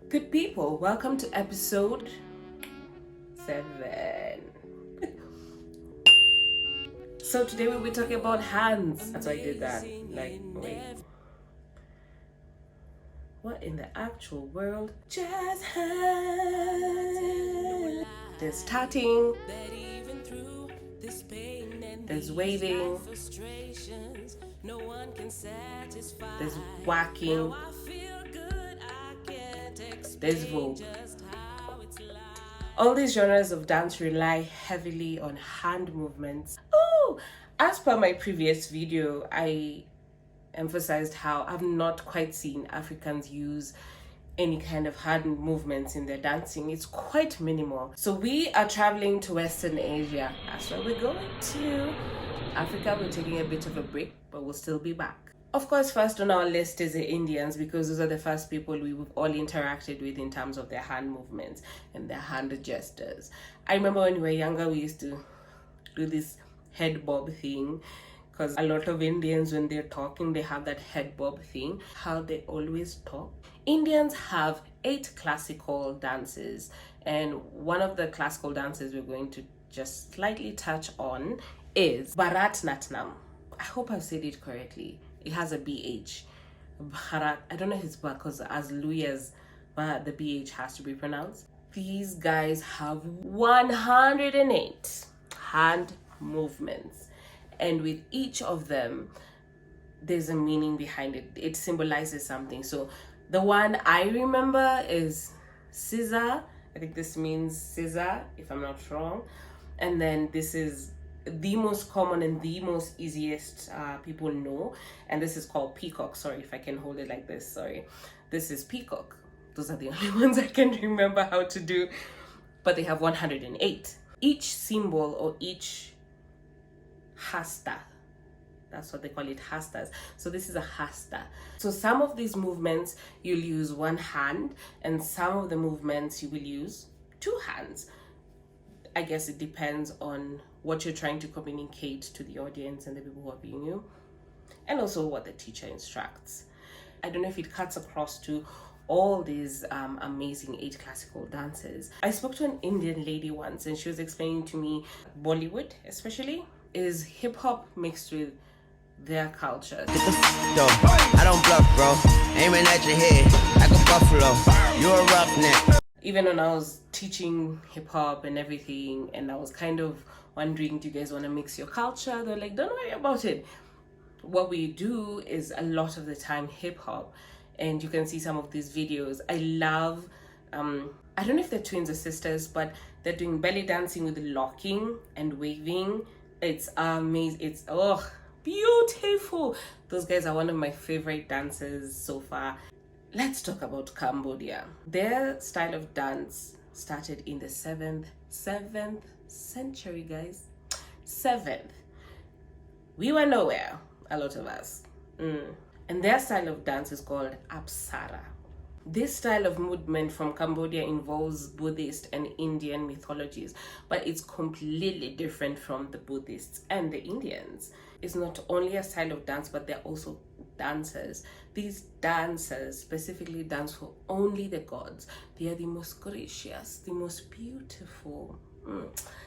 Good people, welcome to episode 7. So today we'll be talking about hands. That's why I did that. Like, wait. What in the actual world? Just hands. There's tatting. There's waving. There's whacking. There's vogue. All these genres of dance rely heavily on hand movements. Oh, as per my previous video, I emphasized how I've not quite seen Africans use any kind of hand movements in their dancing. It's quite minimal. So we are traveling to Western Asia. That's where we're going to. Africa, we're taking a bit of a break, but we'll still be back. Of course, first on our list is the Indians, because those are the first people we've all interacted with in terms of their hand movements and their hand gestures. I remember when we were younger, we used to do this head bob thing, because a lot of Indians, when they're talking, they have that head bob thing, how they always talk. Indians have 8 classical dances, and one of the classical dances we're going to just slightly touch on is Bharatnatyam. I hope I've said it correctly. It has a BH. Bharat, I don't know if it's because as Louis as the BH has to be pronounced. These guys have 108 hand movements, and with each of them there's a meaning behind it. It symbolizes something. So the one I remember is scissor. I think this means scissor, if I'm not wrong. And then this is the most common and the most easiest people know, and this is called peacock. Sorry if I can hold it like this. Sorry, this is peacock. Those are the only ones I can remember how to do, but they have 108. Each symbol or each hasta, that's what they call it, hastas. So this is a hasta. So some of these movements you'll use one hand, and some of the movements you will use 2 hands. I guess it depends on what you're trying to communicate to the audience and the people who are viewing you, and also what the teacher instructs. I don't know if it cuts across to all these amazing 8 classical dances. I spoke to an Indian lady once, and she was explaining to me Bollywood especially is hip-hop mixed with their culture. Get the I don't bluff, bro. Aiming at your head like a buffalo. You're a roughneck. Even when I was teaching hip-hop and everything, and I was kind of wondering, do you guys want to mix your culture? They're like, don't worry about it. What we do is a lot of the time hip-hop, and you can see some of these videos. I love, I don't know if they're twins or sisters, but they're doing belly dancing with locking and waving. It's amazing. It's, beautiful. Those guys are one of my favorite dancers so far. Let's talk about Cambodia. Their style of dance started in the 7th century, guys. 7th. We were nowhere, a lot of us. And their style of dance is called Apsara. This style of movement from Cambodia involves Buddhist and Indian mythologies, but it's completely different from the Buddhists and the Indians. It's not only a style of dance, but they're also dancers. These dancers specifically dance for only the gods. They are the most gracious, the most beautiful,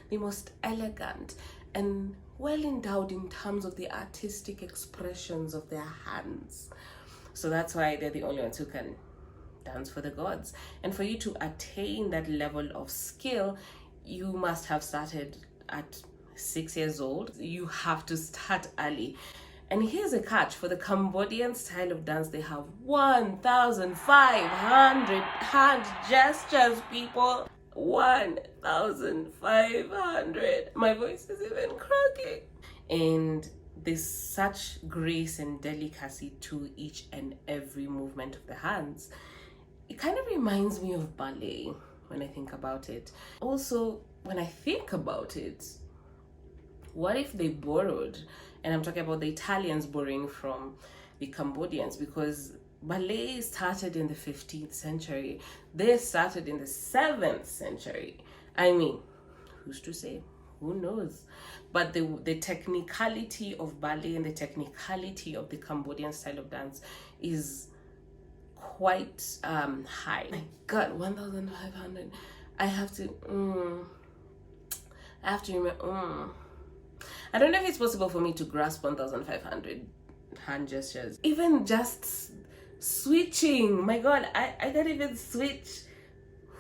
the most elegant, and well endowed in terms of the artistic expressions of their hands. So that's why they're the only ones who can dance for the gods. And for you to attain that level of skill, you must have started at 6 years old. You have to start early. And here's a catch: for the Cambodian style of dance, they have 1,500 hand gestures, people. 1,500. My voice is even cracking. And there's such grace and delicacy to each and every movement of the hands. It kind of reminds me of ballet when I think about it. Also, when I think about it, what if they borrowed, and I'm talking about the Italians borrowing from the Cambodians, because ballet started in the 15th century. They started in the 7th century. I mean, who's to say? Who knows? But the technicality of ballet and the technicality of the Cambodian style of dance is quite high. My God, 1,500. I have to remember. I don't know if it's possible for me to grasp 1,500 hand gestures. Even just switching. My God, I can't even switch.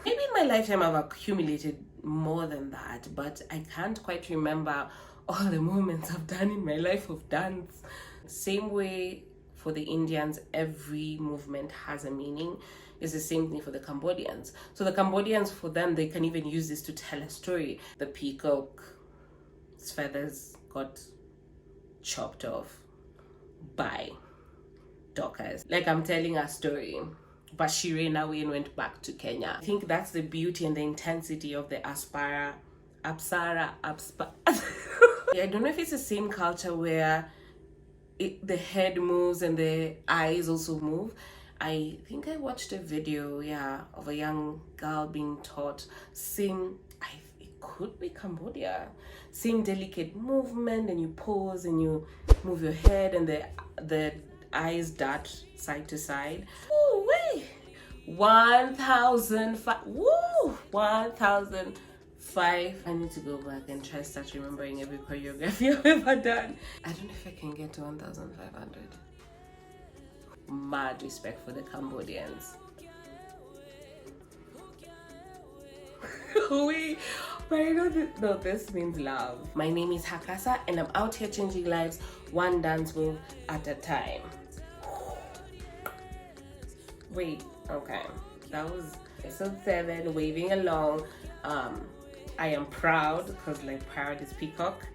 Maybe in my lifetime I've accumulated more than that, but I can't quite remember all the movements I've done in my life of dance. Same way for the Indians, every movement has a meaning. It's the same thing for the Cambodians. So the Cambodians, for them, they can even use this to tell a story. The peacock's feathers got chopped off by dockers. Like I'm telling a story. But she ran away and went back to Kenya. I think that's the beauty and the intensity of the Apsara. Yeah, I don't know if it's the same culture where the head moves and the eyes also move. I think I watched a video, of a young girl being taught it could be Cambodia, same delicate movement, and you pose and you move your head and the eyes dart side to side. Oh wait, 1,005. Woo, 1,005. I need to go back and try start remembering every choreography I've ever done. I don't know if I can get to 1,500. Mad respect for the Cambodians. Wait, but I know this means love. My name is Hakasa and I'm out here changing lives one dance move at a time. Wait, okay. That was episode 7, waving along. I am proud because like proud is peacock.